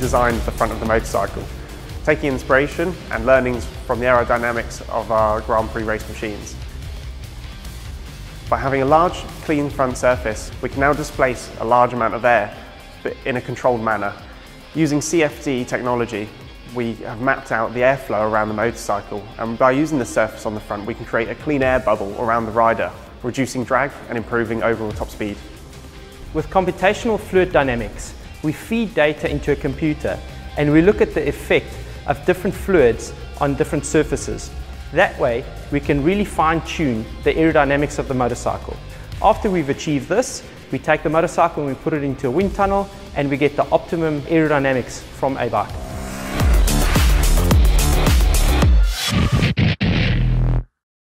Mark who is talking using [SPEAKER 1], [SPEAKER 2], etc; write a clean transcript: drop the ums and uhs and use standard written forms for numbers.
[SPEAKER 1] designed the front of the motorcycle, taking inspiration and learnings from the aerodynamics of our Grand Prix race machines. By having a large, clean front surface, we can now displace a large amount of air, but in a controlled manner. Using CFD technology, we have mapped out the airflow around the motorcycle, and by using the surface on the front, we can create a clean air bubble around the rider, reducing drag and improving overall top speed.
[SPEAKER 2] With computational fluid dynamics, we feed data into a computer and we look at the effect of different fluids on different surfaces. That way, we can really fine-tune the aerodynamics of the motorcycle. After we've achieved this, we take the motorcycle and we put it into a wind tunnel and we get the optimum aerodynamics from a bike.